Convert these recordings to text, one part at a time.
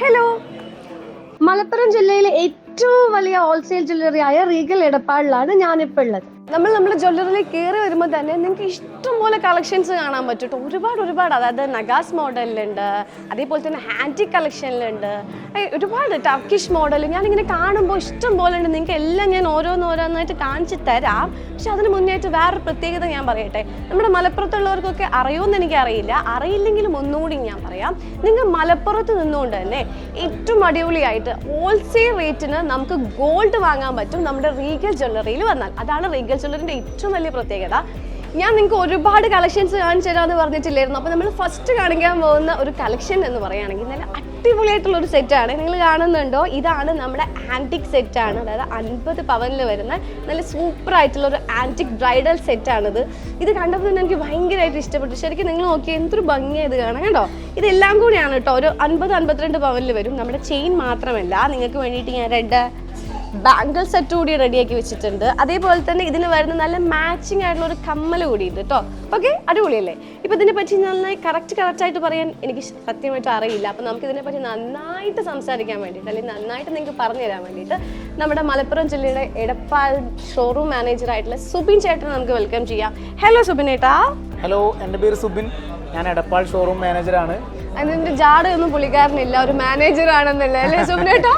Hello, Malappuram ജില്ലയിലെ ഏറ്റവും വലിയ ഹോൾസെയിൽ ജ്വല്ലറി ആയ റീഗൽ എടപ്പാളിലാണ് ഞാനിപ്പോൾ ഉള്ളത്. നമ്മുടെ ജ്വല്ലറിയിലേക്ക് കയറി വരുമ്പോൾ തന്നെ നിങ്ങൾക്ക് ഇഷ്ടംപോലെ കളക്ഷൻസ് കാണാൻ പറ്റും. ഒരുപാട് അതായത് നഗാസ് മോഡലിലുണ്ട്, അതേപോലെ തന്നെ ഹാൻറ്റിക് കളക്ഷനിലുണ്ട്, ഒരുപാട് ടർക്കിഷ് മോഡൽ. ഞാനിങ്ങനെ കാണുമ്പോൾ ഇഷ്ടം പോലെ ഉണ്ട്. നിങ്ങൾക്ക് എല്ലാം ഞാൻ ഓരോന്നായിട്ട് കാണിച്ച് തരാം. പക്ഷെ അതിന് മുന്നേറ്റ് വേറൊരു പ്രത്യേകത ഞാൻ പറയട്ടെ. നമ്മുടെ മലപ്പുറത്തുള്ളവർക്കൊക്കെ അറിയുമെന്ന് എനിക്കറിയില്ല, അറിയില്ലെങ്കിലും ഒന്നുകൂടി ഞാൻ പറയാം. നിങ്ങൾ മലപ്പുറത്ത് നിന്നുകൊണ്ട് തന്നെ ഏറ്റവും അടിപൊളിയായിട്ട് ഹോൾസെയിൽ റേറ്റിന് നമുക്ക് ഗോൾഡ് വാങ്ങാൻ പറ്റും നമ്മുടെ റീഗൽ ജ്വല്ലറിയിൽ വന്നാൽ. അതാണ് റീഗൽ ജ്വല്ലറിൻ്റെ ഏറ്റവും വലിയ പ്രത്യേകത. ഞാൻ നിങ്ങൾക്ക് ഒരുപാട് കളക്ഷൻസ് കാണിച്ചു തരാമെന്ന് പറഞ്ഞിട്ടില്ലായിരുന്നു. അപ്പോൾ നമ്മൾ ഫസ്റ്റ് കാണിക്കാൻ പോകുന്ന ഒരു കളക്ഷൻ എന്ന് പറയുകയാണെങ്കിൽ നല്ല അടിപൊളിയായിട്ടുള്ള ഒരു സെറ്റാണ്. നിങ്ങൾ കാണുന്നുണ്ടോ? ഇതാണ് നമ്മുടെ ആൻറ്റിക് സെറ്റാണ്. അതായത് 50 പവനിൽ വരുന്ന നല്ല സൂപ്പറായിട്ടുള്ള ഒരു ആൻറ്റിക് ബ്രൈഡൽ സെറ്റാണിത്. ഇത് കണ്ടപ്പോൾ തന്നെ എനിക്ക് ഭയങ്കരമായിട്ട് ഇഷ്ടപ്പെട്ടു. ശരിക്കും നിങ്ങൾ നോക്കിയാൽ എന്തൊരു ഭംഗിയായത് കാണാം കേട്ടോ. ഇതെല്ലാം കൂടിയാണ് കേട്ടോ. ഒരു 50-52 പവനിൽ വരും. നമ്മുടെ ചെയിൻ മാത്രമല്ല, നിങ്ങൾക്ക് വേണ്ടിയിട്ട് ഞാൻ റെഡ് ബാംഗിൾ സെറ്റ് കൂടി റെഡിയാക്കി വെച്ചിട്ടുണ്ട്. അതേപോലെ തന്നെ ഇതിന് വരുന്ന നല്ല മാച്ചിങ് ആയിട്ടുള്ള ഒരു കമ്മൽ കൂടി ഉണ്ട് കേട്ടോ. ഓക്കെ, അടിപൊളിയല്ലേ? ഇപ്പം ഇതിനെ പറ്റി നന്നായി കറക്റ്റായിട്ട് പറയാൻ എനിക്ക് സത്യമായിട്ട് അറിയില്ല. അപ്പം നമുക്ക് ഇതിനെപ്പറ്റി നന്നായിട്ട് സംസാരിക്കാൻ വേണ്ടിയിട്ട്, അല്ലെങ്കിൽ നന്നായിട്ട് നിങ്ങൾക്ക് പറഞ്ഞു തരാൻ വേണ്ടിയിട്ട് നമ്മുടെ മലപ്പുറം ജില്ലയുടെ എടപ്പാൾ ഷോറൂം മാനേജർ ആയിട്ടുള്ള സുബിൻ ചേട്ടനെ നമുക്ക് വെൽക്കം ചെയ്യാം. ഹലോ സുബിൻ ഏട്ടാ. ഹലോ, എൻ്റെ പേര് സുബിൻ. ഞാൻ എടപ്പാൾ ഷോറൂം മാനേജറാണ്. അതിന്റെ ജാടയൊന്നും പുള്ളിക്കാരനില്ല, ഒരു മാനേജർ ആണെന്നല്ലേ അല്ലേ സുബിനേട്ടാ?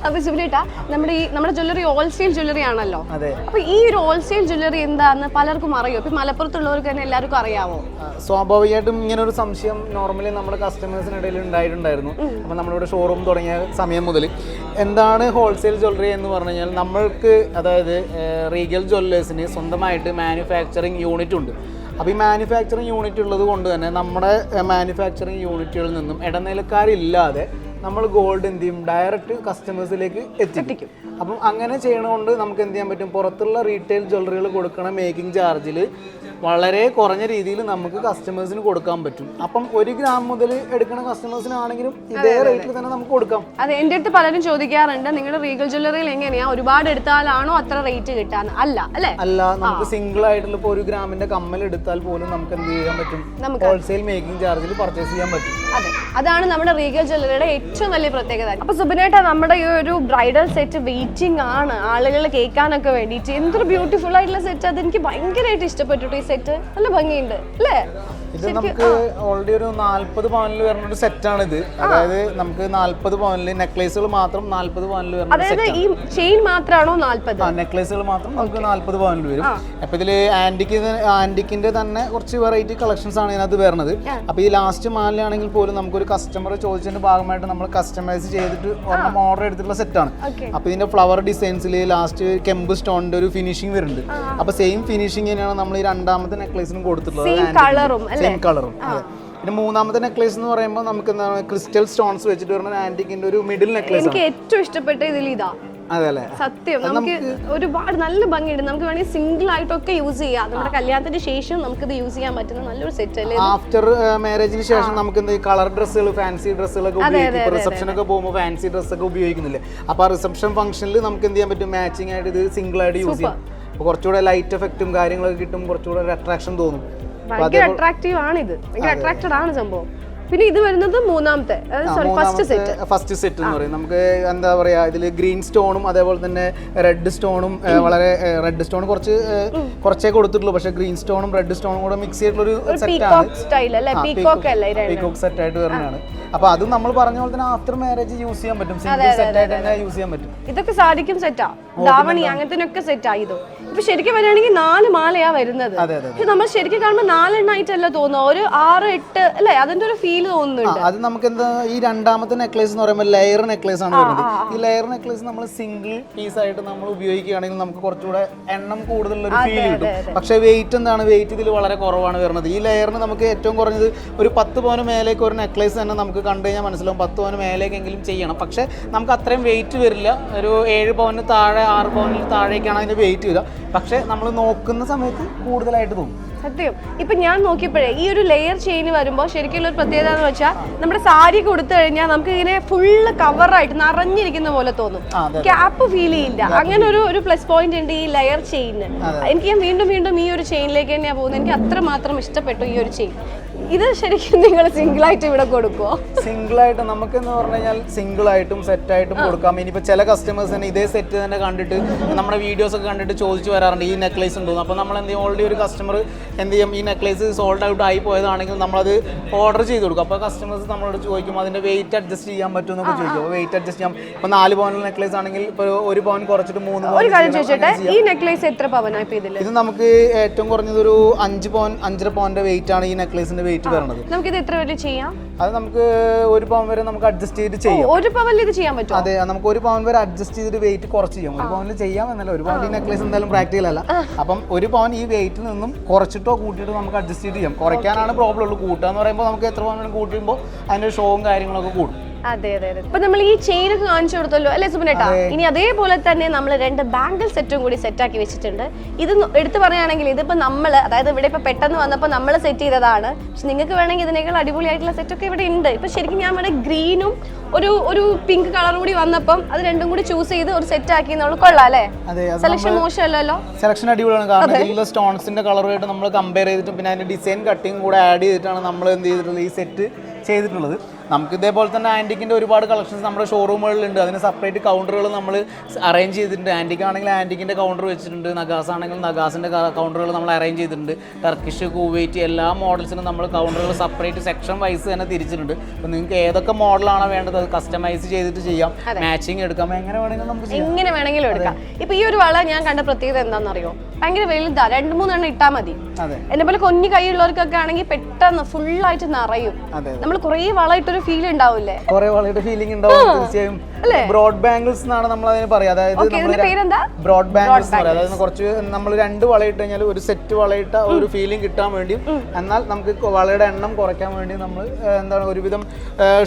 അപ്പൊ സുബിനേട്ടാ, നമ്മുടെ ജ്വല്ലറി ഹോൾസെയിൽ ജ്വല്ലറി ആണല്ലോ. അപ്പൊ ഈ ഒരു ഹോൾസെയിൽ ജ്വല്ലറി എന്താന്ന് പലർക്കും അറിയോ? ഇപ്പൊ മലപ്പുറത്തുള്ളവർക്ക് തന്നെ എല്ലാവർക്കും അറിയാമോ? സ്വാഭാവികമായിട്ടും ഇങ്ങനെ ഒരു സംശയം നോർമലി നമ്മുടെ കസ്റ്റമേഴ്സിനിടയിൽ ഉണ്ടായിട്ടുണ്ടായിരുന്നു. അപ്പൊ നമ്മളിവിടെ ഷോറൂം തുടങ്ങിയ സമയം മുതൽ എന്താണ് ഹോൾസെയിൽ ജ്വല്ലറി എന്ന് പറഞ്ഞു കഴിഞ്ഞാൽ, നമ്മൾക്ക് അതായത് റീഗൽ ജ്വല്ലേഴ്സിന് സ്വന്തമായിട്ട് മാനുഫാക്ചറിങ് യൂണിറ്റ് ഉണ്ട്. അപ്പോൾ ഈ മാനുഫാക്ചറിങ് യൂണിറ്റ് ഉള്ളത് കൊണ്ട് തന്നെ നമ്മുടെ മാനുഫാക്ചറിങ് യൂണിറ്റുകളിൽ നിന്നും ഇടനിലക്കാരില്ലാതെ നമ്മൾ ഗോൾഡ് എന്ത് ചെയ്യും, ഡയറക്റ്റ് കസ്റ്റമേഴ്സിലേക്ക് എത്തിക്കും. അപ്പം അങ്ങനെ ചെയ്യണതുകൊണ്ട് നമുക്ക് എന്ത് ചെയ്യാൻ പറ്റും, പുറത്തുള്ള റീറ്റെയിൽ ജ്വല്ലറികൾ കൊടുക്കണ മേക്കിംഗ് ചാർജിൽ വളരെ കുറഞ്ഞ രീതിയിൽ നമുക്ക് കസ്റ്റമേഴ്സിന് കൊടുക്കാൻ പറ്റും. അപ്പം 1 ഗ്രാം മുതൽ എടുക്കുന്ന കസ്റ്റമേഴ്സിനാണെങ്കിലും ഇതേ റേറ്റിൽ തന്നെ നമുക്ക് കൊടുക്കാം. അതെ, എൻ്റെ അടുത്ത് പലരും ചോദിക്കാറുണ്ട്, നിങ്ങളുടെ റീഗൽ ജ്വല്ലറിയിൽ എങ്ങനെയാ ഒരുപാട് എടുത്താലാണോ അത്ര റേറ്റ് കിട്ടാന്ന്? അല്ല, നമുക്ക് സിംഗിൾ ആയിട്ടുള്ള ഇപ്പോൾ 1 ഗ്രാമിന്റെ കമ്മൽ എടുത്താൽ പോലും നമുക്ക് എന്ത് ചെയ്യാൻ പറ്റും, ഹോൾസെയിൽ മേക്കിംഗ് ചാർജിൽ പർച്ചേസ് ചെയ്യാൻ പറ്റും. അതെ, അതാണ് നമ്മുടെ റീഗൽ ജ്വല്ലറിയുടെ ഏറ്റവും വലിയ പ്രത്യേകത. അപ്പൊ സുബിനേട്ടാ, നമ്മുടെ ഈ ഒരു ബ്രൈഡൽ സെറ്റ് വെയിറ്റിംഗ് ആണ് ആളുകൾ കേൾക്കാനൊക്കെ വേണ്ടിയിട്ട്. എന്തൊരു ബ്യൂട്ടിഫുൾ ആയിട്ടുള്ള സെറ്റ്, അത് എനിക്ക് ഭയങ്കരമായിട്ട് ഇഷ്ടപ്പെട്ടു. ഈ സെറ്റ് നല്ല ഭംഗിയുണ്ട് അല്ലേ? ഇത് നമുക്ക് ഓൾറെഡി ഒരു 40 പവനിൽ വരുന്ന ഒരു സെറ്റാണ് ഇത്. അതായത് നമുക്ക് 40 പവനിൽ നെക്ലേസുകൾ മാത്രം 40 പവനിൽ വരുന്ന, അതായത് ഈ ചെയിൻ മാത്രമാണോ 40? നെക്ലേസുകൾ മാത്രം നമുക്ക് 40 പവനിൽ വരും. അപ്പൊ ഇതില് ആന്റിക്കിന്റെ തന്നെ കുറച്ച് വെറൈറ്റി കളക്ഷൻസ് ആണ് ഇതിനകത്ത് വരുന്നത്. അപ്പൊ ഈ ലാസ്റ്റ് മാലയാണെങ്കിൽ പോലും നമുക്കൊരു കസ്റ്റമർ ചോദിച്ചതിന്റെ ഭാഗമായിട്ട് നമ്മൾ കസ്റ്റമൈസ് ചെയ്തിട്ട് ഒരെണ്ണം ഓർഡർ എടുത്തിട്ടുള്ള സെറ്റാണ്. അപ്പൊ ഇതിന്റെ ഫ്ലവർ ഡിസൈൻസിൽ ലാസ്റ്റ് കെമ്പ് സ്റ്റോണിന്റെ ഒരു ഫിനിഷിംഗ് വരുന്നുണ്ട്. അപ്പൊ സെയിം ഫിനിഷിംഗ് തന്നെയാണ് നമ്മൾ ഈ രണ്ടാമത്തെ നെക്ലേസിനും കൊടുത്തിട്ടുള്ളത്, സെയിം കളറും. പിന്നെ മൂന്നാമത്തെ നെക്ലേസ് എന്ന് പറയുമ്പോൾ നമുക്ക് എന്താണ്, ക്രിസ്റ്റൽ സ്റ്റോൺസ് വെച്ചിട്ട് വരുന്ന ആന്റിക്കിന്റെ ഒരു മിഡിൽ നെക്ലേസ്. എനിക്ക് ഏറ്റവും ഇഷ്ടപ്പെട്ട ഇതിൽ ഇതാ. അതെല്ലേ? സത്യം, നമുക്ക് ഒരുപാട് നല്ല ഭംഗിയുണ്ട്. നമുക്ക് വേണമെങ്കിൽ സിംഗിൾ ആയിട്ടൊക്കെ യൂസ് ചെയ്യാം. നമ്മുടെ കല്യാണത്തിന് ശേഷം നമുക്ക് ഇത് യൂസ് ചെയ്യാൻ പറ്റുന്ന നല്ലൊരു സെറ്റ് അല്ലേ? ആഫ്റ്റർ മാരേജിന് ശേഷം നമുക്ക് എന്ത് കളർ ഡ്രസ്സുകൾ, ഫാൻസി ഡ്രസ്സുകളൊക്കെ ഉപയോഗിക്കും. റിസപ്ഷൻ ഒക്കെ പോകുമ്പോൾ ഫാൻസി ഡ്രസ്സൊക്കെ ഉപയോഗിക്കുന്നില്ലേ? അപ്പൊ ആ റിസപ്ഷൻ ഫംഗ്ഷനിൽ നമുക്ക് എന്ത് ചെയ്യാൻ പറ്റും, മാച്ചിങ് ആയിട്ട് ഇത് സിംഗിൾ ആയിട്ട് യൂസ് ചെയ്യാം. അപ്പൊ കുറച്ചുകൂടെ ലൈറ്റ് എഫക്റ്റും കാര്യങ്ങളൊക്കെ കിട്ടും, കുറച്ചുകൂടെ ഒരു അട്രാക്ഷൻ തോന്നും. ഭയങ്കര അട്രാക്റ്റീവ് ആണ് ഇത്, ഭയങ്കര അട്രാക്റ്റഡ് ആണ് സംഭവം. പിന്നെ ഇത് വരുന്നത് മൂന്നാമത്തെ ഫസ്റ്റ് സെറ്റ് എന്ന് പറയും. നമുക്ക് എന്താ പറയാ, ഇതിൽ ഗ്രീൻ സ്റ്റോണും അതേപോലെ തന്നെ റെഡ് സ്റ്റോണും, വളരെ റെഡ് സ്റ്റോൺ കുറച്ചേ കൊടുത്തിട്ടുള്ളൂ. പക്ഷെ ഗ്രീൻ സ്റ്റോണും റെഡ് സ്റ്റോണും കൂടെ മിക്സ് ചെയ്തിട്ടുള്ള ഒരു സെറ്റാണ്, പീകോക്ക് സെറ്റ് ആയിട്ട് വരുന്നതാണ്. അപ്പൊ അത് നമ്മൾ പറഞ്ഞ പോലെ തന്നെ ആഫ്റ്റർ മാരേജ് യൂസ് ചെയ്യാൻ പറ്റും, സിംഗിൾ സെറ്റ് ആയിട്ട് തന്നെ യൂസ് ചെയ്യാൻ പറ്റും. ഇതൊക്കെ സാരിക്കും സെറ്റാ, ധാവണി അങ്ങനത്തെ സെറ്റ് ആയതോ. ഇപ്പൊ ശരിക്കും വരികയാണെങ്കിൽ 4 മാലയാ വരുന്നത്. പക്ഷെ നമ്മൾ ശരിക്കും കാണുമ്പോൾ 4 എണ്ണായിട്ടല്ല തോന്നുന്നു, ഒരു 6-8 അല്ലേ? അതിന്റെ ഒരു ഫീൽ തോന്നുന്നുണ്ട്. അത് നമുക്ക് എന്താ, ഈ രണ്ടാമത്തെ നെക്ലേസ് എന്ന് പറയുമ്പോൾ ലെയർ നെക്ലേസ് ആണ് വരുന്നത്. ഈ ലെയർ നെക്ലേസ് നമ്മൾ സിംഗിൾ പീസ് ആയിട്ട് നമ്മൾ ഉപയോഗിക്കുകയാണെങ്കിൽ നമുക്ക് കുറച്ചുകൂടെ എണ്ണം കൂടുതലുള്ള ഒരു ഫീൽ കിട്ടും. പക്ഷെ വെയിറ്റ് എന്താണ്, വെയിറ്റ് ഇതിൽ വളരെ കുറവാണ് വരുന്നത്. ഈ ലെയറിന് നമുക്ക് ഏറ്റവും കുറഞ്ഞത് ഒരു 10 പവന് മേലേക്ക് ഒരു നെക്ലേസ് തന്നെ നമുക്ക് കണ്ടു കഴിഞ്ഞാൽ മനസ്സിലാവും 10 പവന് മേലേക്കെങ്കിലും ചെയ്യണം. പക്ഷെ നമുക്ക് അത്രയും വെയിറ്റ് വരില്ല. ഒരു 7 പവന് താഴെ 6 പവനിൽ താഴേക്കാണ് അതിന്റെ വെയിറ്റ് വരിക. പക്ഷെ നമ്മൾ നോക്കുന്ന സമയത്ത് കൂടുതലായിട്ട് തോന്നും. സത്യം, ഇപ്പൊ ഞാൻ നോക്കിയപ്പോഴേ ഈ ഒരു ലെയർ ചെയിൻ വരുമ്പോൾ ശരിക്കും ഒരു പ്രത്യേകത എന്ന് വെച്ചാൽ, നമ്മുടെ സാരി കൊടുത്തു കഴിഞ്ഞാൽ നമുക്ക് ഇങ്ങനെ ഫുള്ള് കവറായിട്ട് നിറഞ്ഞിരിക്കുന്ന പോലെ തോന്നും, ക്യാപ്പ് ഫീൽ ചെയ്യില്ല. അങ്ങനെ ഒരു പ്ലസ് പോയിന്റ് ഉണ്ട് ഈ ലെയർ ചെയിന്. എനിക്ക് ഞാൻ വീണ്ടും ഈ ഒരു ചെയിനിലേക്ക് തന്നെയാണ് പോകുന്നത്. എനിക്ക് അത്രമാത്രം ഇഷ്ടപ്പെട്ടു ഈ ഒരു ചെയിൻ. ഇത് ശരിക്കും നിങ്ങൾ സിംഗിൾ ആയിട്ട് ഇവിടെ കൊടുക്കുമോ? സിംഗിൾ ആയിട്ട് നമുക്ക് എന്ന് പറഞ്ഞു കഴിഞ്ഞാൽ സിംഗിൾ ആയിട്ടും സെറ്റ് ആയിട്ടും കൊടുക്കാം. ഇനിയിപ്പോൾ ചില കസ്റ്റമേഴ്സ് തന്നെ ഇതേ സെറ്റ് തന്നെ കണ്ടിട്ട് നമ്മുടെ വീഡിയോസ് ഒക്കെ കണ്ടിട്ട് ചോദിച്ചു വരാറുണ്ട് ഈ നെക്ലേസ് ഉണ്ടോ. അപ്പോൾ നമ്മൾ എന്ത് ചെയ്യും, ഓൾറെഡി ഒരു കസ്റ്റമർ എന്ത് ചെയ്യും, ഈ നെക്ലേസ് സോൾഡ് ഔട്ട് ആയി പോയതാണെങ്കിൽ നമ്മളത് ഓർഡർ ചെയ്ത് കൊടുക്കും. അപ്പോൾ കസ്റ്റമേഴ്സ് നമ്മളോട് ചോദിക്കും അതിന്റെ വെയിറ്റ് അഡ്ജസ്റ്റ് ചെയ്യാൻ പറ്റുമെന്നൊക്കെ ചോദിക്കും. വെയിറ്റ് അഡ്ജസ്റ്റ് ചെയ്യാം. ഇപ്പോൾ 4 പവനുള്ള നെക്ലേസ് ആണെങ്കിൽ ഇപ്പോൾ 1 പവൻ കുറച്ചിട്ട് 3 പവൻ. ഒരു കാര്യം ചോദിച്ചോട്ടെ, ഈ നെക്ലേസ് എത്ര പവനാ ഇപ്പൊ ഇതില്? ഇത് നമുക്ക് ഏറ്റവും കുറഞ്ഞത് ഒരു 5 പവൻ 5.5 പവന്റെ വെയിറ്റ് ആണ് ഈ നെക്ലേസിന്റെ വെയിറ്റ് വരുന്നത്. നമുക്കിത് എത്ര വരെ ചെയ്യാം? അത് നമുക്ക് 1 പവൻ വരെ നമുക്ക് അഡ്ജസ്റ്റ് ചെയ്ത് ചെയ്യാം. 1 പവനിൽ ഇത് ചെയ്യാൻ പറ്റും? അതെ, നമുക്ക് 1 പവൻ വരെ അഡ്ജസ്റ്റ് ചെയ്തിട്ട് വെയിറ്റ് കുറച്ച് ചെയ്യാം. 1 പവനിൽ ചെയ്യാം എന്നല്ല, 1 പവൻ ഈ നെക്ലേസ് എന്തായാലും പ്രാക്ടിക്കൽ അല്ല. അപ്പം 1 പവൻ ഈ വെയിറ്റിൽ നിന്നും കുറച്ചിട്ടോ കൂട്ടിയിട്ടോ നമുക്ക് അഡ്ജസ്റ്റ് ചെയ്ത് ചെയ്യാം. കുറയ്ക്കാനാണ് പ്രോബ്ലം ഉള്ളൂ. കൂട്ടുക എന്ന് പറയുമ്പോൾ നമുക്ക് എത്ര പവൻ കൂട്ടുമ്പോൾ അതിന്റെ ഷോവും കാര്യങ്ങളൊക്കെ കൂടും. അതെ അതെ അതെ. ഇപ്പൊ നമ്മൾ ഈ ചെയിൻ ഒക്കെ കാണിച്ചു കൊടുത്തല്ലോ അല്ലെ സുബിനേട്ടാ? ഇനി അതേപോലെ തന്നെ നമ്മൾ 2 ബാംഗിൾ സെറ്റും കൂടി സെറ്റ് ആക്കി വെച്ചിട്ടുണ്ട്. ഇത് എടുത്തു പറയുകയാണെങ്കിൽ ഇതിപ്പോ നമ്മൾ, അതായത് ഇവിടെ ഇപ്പൊ പെട്ടെന്ന് വന്നപ്പോൾ നമ്മൾ സെറ്റ് ചെയ്തതാണ്. പക്ഷെ നിങ്ങൾക്ക് വേണമെങ്കിൽ ഇതിനേക്കാൾ അടിപൊളിയായിട്ടുള്ള സെറ്റൊക്കെ ഇവിടെ ഉണ്ട്. ഇപ്പൊ ശരിക്കും ഞാൻ ഇവിടെ ഗ്രീനും ഒരു പിങ്ക് കളർ കൂടി വന്നപ്പം അത് രണ്ടും കൂടി ചൂസ് ചെയ്ത് ഒരു സെറ്റ് ആക്കി നമ്മൾ കൊള്ളാം അല്ലേ? സെലക്ഷൻ മോശമല്ലല്ലോ. സെലക്ഷൻ അടിപൊളിയാണ്. കാരണം ഇതിലുള്ള സ്റ്റോൺസിന്റെ കളറുമായിട്ട് നമ്മൾ കമ്പയർ ചെയ്തിട്ട് പിന്നെ അതിന്റെ ഡിസൈൻ കട്ടിങ് കൂടെ ആഡ് ചെയ്തിട്ടാണ് നമ്മൾ എന്ത് ചെയ്തിട്ടുള്ളത്, ഈ സെറ്റ് ചെയ്തിട്ടുള്ളത്. നമുക്ക് ഇതേപോലെ തന്നെ ആൻറ്റിക്കിൻ്റെ ഒരുപാട് കളക്ഷൻസ് നമ്മുടെ ഷോറൂമുകളിലുണ്ട്. അതിന് സെപ്പറേറ്റ് കൗണ്ടറുകൾ നമ്മൾ അറേഞ്ച് ചെയ്തിട്ടുണ്ട്. ആൻറ്റിക് ആണെങ്കിൽ ആൻറ്റിക്കിൻ്റെ കൗണ്ടർ വെച്ചിട്ടുണ്ട്, നഗാസ് ആണെങ്കിൽ നഗാസിൻ്റെ കൗണ്ടറുകൾ നമ്മൾ അറേഞ്ച് ചെയ്തിട്ടുണ്ട്. ടർക്കിഷ്, കുവൈറ്റ് എല്ലാ മോഡൽസിനും നമ്മൾ കൗണ്ടറുകൾ സെപ്പറേറ്റ് സെക്ഷൻ വൈസ് തന്നെ തിരിച്ചിട്ടുണ്ട്. അപ്പോൾ നിങ്ങൾക്ക് ഏതൊക്കെ മോഡലാണോ വേണ്ടത് അത് കസ്റ്റമൈസ് ചെയ്തിട്ട് ചെയ്യാം, മാച്ചിങ് എടുക്കാം, എങ്ങനെ വേണമെങ്കിലും നമുക്ക് എങ്ങനെ വേണമെങ്കിലും എടുക്കാം. ഇപ്പൊ ഈ ഒരു വള ഞാൻ കണ്ട പ്രത്യേകത എന്താണെന്നറിയോ? ഭയങ്കര വലുതാ, 2-3 എണ്ണം ഇട്ടാൽ മതി. എന്നെ പോലെ കുഞ്ഞു കൈയുള്ളവർക്കൊക്കെ ആണെങ്കിൽ പെട്ടെന്ന് ഫുള്ളായിട്ട് നിറയും. നമ്മൾ കുറേ വള ഇട്ടൊരു ഫീൽ ഉണ്ടാവില്ലേ? കുറെ വളയുടെ ഫീലിംഗ് ഉണ്ടാവും തീർച്ചയായും. ബ്രോഡ് ബാംഗിൾസ് എന്നാണ് നമ്മൾ അതിന് പറയുക. അതായത് ബ്രോഡ് ബാംഗിൾസ് എന്ന് പറയുന്നത്, അതായത് കുറച്ച് നമ്മൾ 2 വളയിട്ട് കഴിഞ്ഞാൽ ഒരു സെറ്റ് വളയിട്ട ഒരു ഫീലിംഗ് കിട്ടാൻ വേണ്ടിയും എന്നാൽ നമുക്ക് വളയുടെ എണ്ണം കുറയ്ക്കാൻ വേണ്ടി നമ്മൾ എന്താണ് ഒരുവിധം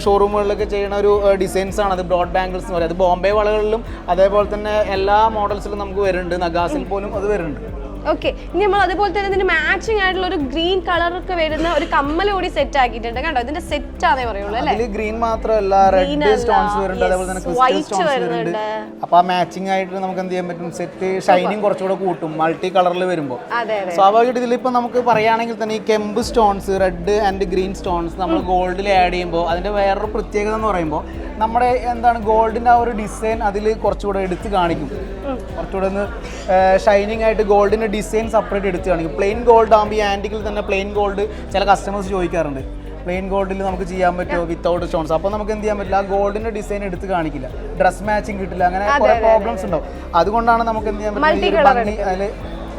ഷോറൂമുകളിലൊക്കെ ചെയ്യുന്ന ഒരു ഡിസൈൻസ് ആണ് അത് ബ്രോഡ് ബാംഗിൾസ് എന്ന് പറയുന്നത്. ബോംബെ വളകളിലും അതേപോലെ തന്നെ എല്ലാ മോഡൽസിലും നമുക്ക് വരുന്നുണ്ട്, നഗാസിൽ പോലും അത് വരുന്നുണ്ട്. ഓക്കെ, ഇനി നമ്മൾ അതുപോലെ തന്നെ ഇതിന് മാച്ചിങ് ആയിട്ടുള്ള ഒരു ഗ്രീൻ കളറൊക്കെ വരുന്ന ഒരു കമ്മൽ കൂടി സെറ്റ് ആക്കിയിട്ടുണ്ട്. കണ്ടോ, ഇതിന്റെ സെറ്റ് ആണേ പറയുള്ളൂ അല്ലേ? ഗ്രീൻ മാത്രമല്ല, റെഡ് സ്റ്റോൺസ് വരുന്നുണ്ട്, അതേപോലെ തന്നെ ക്രിസ്റ്റൽ സ്റ്റോൺസ് വരുന്നുണ്ട്. അപ്പൊ ആ മാച്ചിങ് ആയിട്ട് നമുക്ക് എന്ത് ചെയ്യാൻ പറ്റും, സെറ്റ് ഷൈനിങ് കുറച്ചുകൂടെ കൂട്ടും മൾട്ടി കളറിൽ വരുമ്പോൾ. സ്വാഭാവികമായിട്ട് ഇതിലിപ്പോ നമുക്ക് പറയുകയാണെങ്കിൽ തന്നെ ഈ കെമ്പ് stones, red and green stones നമ്മൾ ഗോൾഡിൽ ആഡ് ചെയ്യുമ്പോൾ അതിന്റെ വേറൊരു പ്രത്യേകത എന്ന് പറയുമ്പോൾ നമ്മുടെ എന്താണ് ഗോൾഡിന്റെ ആ ഒരു ഡിസൈൻ അതിൽ കുറച്ചുകൂടെ എടുത്ത് കാണിക്കും. കുറച്ചുകൂടെ ഒന്ന് ഷൈനിങ് ആയിട്ട് ഗോൾഡിന്റെ ഡിസൈൻ സെപ്പറേറ്റ് എടുത്ത് കാണിക്കും. പ്ലെയിൻ ഗോൾഡ് ആകുമ്പോൾ ഈ ആൻറ്റിക്കിൽ തന്നെ പ്ലെയിൻ ഗോൾഡ് ചില കസ്റ്റമേഴ്സ് ചോദിക്കാറുണ്ട്, പ്ലെയിൻ ഗോൾഡിൽ നമുക്ക് ചെയ്യാൻ പറ്റുമോ വിത്തൗട്ട് സ്റ്റോൺസ്. അപ്പോൾ നമുക്ക് എന്ത് ചെയ്യാൻ പറ്റില്ല, ആ ഗോൾഡിന്റെ ഡിസൈൻ എടുത്ത് കാണിക്കില്ല, ഡ്രസ് മാച്ചിങ് കിട്ടില്ല, അങ്ങനെ കുറെ പ്രോബ്ലംസ് ഉണ്ടാവും. അതുകൊണ്ടാണ് നമുക്ക് എന്ത് ചെയ്യാൻ പറ്റില്ല,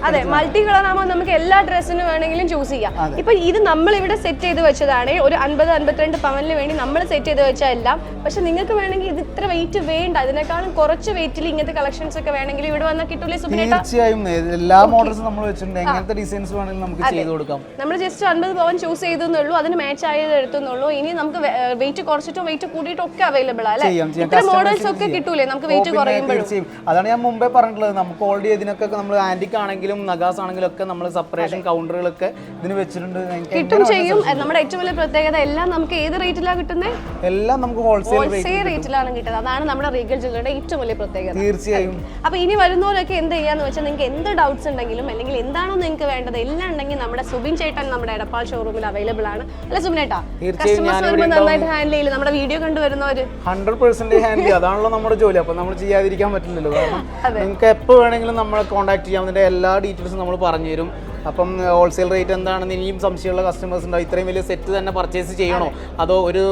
അതെ, മൾട്ടി കളർ ആകുമ്പോൾ നമുക്ക് എല്ലാ ഡ്രസ്സിനും വേണമെങ്കിലും ചൂസ് ചെയ്യാം. ഇപ്പൊ ഇത് നമ്മൾ ഇവിടെ സെറ്റ് ചെയ്ത് വെച്ചതാണ്, ഒരു 50-52 പവനിന് വേണ്ടി നമ്മൾ സെറ്റ് ചെയ്ത് വെച്ചാൽ എല്ലാം. പക്ഷെ നിങ്ങൾക്ക് വേണമെങ്കിൽ ഇത് ഇത്ര വെയിറ്റ് വേണ്ട, ഇതിനേക്കാളും കുറച്ച് വെയിറ്റിൽ ഇങ്ങനത്തെ കളക്ഷൻസ് ഒക്കെ വേണമെങ്കിൽ ഇവിടെ വന്നാൽ കിട്ടൂലേ സുബിനേട്ടാ? തീർച്ചയായും എല്ലാ മോഡൽസും നമ്മൾ വെച്ചിട്ടുണ്ട്, എങ്ങനത്തെ ഡിസൈൻസ് വേണമെങ്കിലും നമുക്ക് ചെയ്ത് കൊടുക്കാം. നമ്മൾ ജസ്റ്റ് 50 പവൻ ചൂസ് ചെയ്തെന്നുള്ളൂ, അതിന് മാച്ച് ആയത് എടുത്തുന്നുള്ളൂ. ഇനി നമുക്ക് വെയിറ്റ് കുറച്ചിട്ടോ വെയിറ്റ് കൂട്ടിയിട്ടോ ഒക്കെ അവൈലബിൾ അല്ലേ? ഇത്ര മോഡൽസ് ഒക്കെ കിട്ടൂലേ നമുക്ക് വെയിറ്റ് കുറയുമ്പോഴും? അതാണ് ഞാൻ മുമ്പേ പറഞ്ഞിട്ടുള്ളത്, നമുക്ക് ഓൾറെഡി ഇതിനൊക്കെ നമ്മൾ ആന്റിക് ആണെങ്കിലും നഗാസ് ആണെങ്കിലും ഒക്കെ നമ്മൾ സെപ്പറേഷൻ കൗണ്ടറുകളൊക്കെ ഇതിന് വെച്ചിട്ടുണ്ട്, കിട്ടും ചെയ്യും. നമ്മുടെ ഏറ്റവും വലിയ പ്രത്യേകത എല്ലാം നമുക്ക് ഏത് റേറ്റിലാണ് കിട്ടുന്നത്? എല്ലാം നമുക്ക് ഹോൾസെയിൽ റേറ്റിലാണ് കിട്ടുന്നത്. അതാണ് നമ്മുടെ റീഗൽ ജ്വല്ലറിയുടെ ഏറ്റവും വലിയ പ്രത്യേകത. തീർച്ചയായും. അപ്പൊ ഇനി വരുന്നവരൊക്കെ എന്ത് ചെയ്യാന്ന് വെച്ചാൽ നിങ്ങൾക്ക് എന്ത് ഡൗട്ട്സ് ഉണ്ടെങ്കിലും അല്ലെങ്കിൽ എന്താണോ നിങ്ങൾക്ക് വേണ്ടത് എല്ലാം ഉണ്ടെങ്കിൽ നമ്മുടെ സുബിൻ ചേട്ടൻ നമ്മുടെ എടപ്പാൾ ഷോറൂമിൽ അവൈലബിൾ ആണ് അല്ലെ സുബിനേട്ടാ? കസ്റ്റമേഴ്സ് വരുമ്പോൾ നന്നായിട്ട് ഹാൻഡിൽ ചെയ്യില്ല, നമ്മുടെ വീഡിയോ കണ്ടുവരുന്നവര് 100% ഹാൻഡിൽ ചെയ്യും. അതാണല്ലോ നമ്മുടെ ജോലി. അപ്പൊ നമ്മൾ ചെയ്യാതിരിക്കാൻ പറ്റില്ലല്ലോ. കാരണം നിങ്ങൾക്ക് എപ്പോൾ വേണമെങ്കിലും നമ്മളെ കോൺടാക്ട് ചെയ്യാം, അതിന്റെ എല്ലാ ഡീറ്റെയിൽസും നമ്മൾ പറഞ്ഞു തരും. അപ്പം ഹോൾസെയിൽ റേറ്റ് എന്താണെന്ന് ഇനിയും സംശയമുള്ള കസ്റ്റമേഴ്സ് ഉണ്ടാവും. ഇത്രയും വലിയ സെറ്റ് തന്നെ പർച്ചേസ് ചെയ്യണോ അതോ ഒരു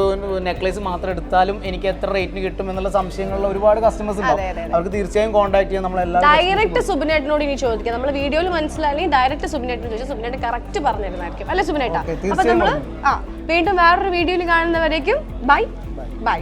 നെക്ലേസ് മാത്രം എടുത്താലും എനിക്ക് എത്ര റേറ്റിന് കിട്ടും എന്നുള്ള സംശയങ്ങളുള്ള ഒരുപാട് കസ്റ്റമേഴ്സ് ഉണ്ടാവും. അവർക്ക് തീർച്ചയായും കോൺടാക്ട് ചെയ്യാം. നമ്മളെല്ലാം ഡയറക്റ്റ് സുബിനേട്ടനോട് ഇനി ചോദിക്കാം. നമ്മൾ വീഡിയോയിൽ മനസ്സിലായി ഡയറക്റ്റ് സുബിനേട്ടനോട് ചോദിച്ചാൽ സുബിനേട്ടൻ കറക്റ്റ് പറഞ്ഞിരുന്നായിരിക്കും അല്ലെ സുബിനേട്ടാ? അപ്പൊ നമ്മൾ വീണ്ടും വേറൊരു വീഡിയോയിൽ കാണുന്നവരേക്കും ബൈ ബൈ.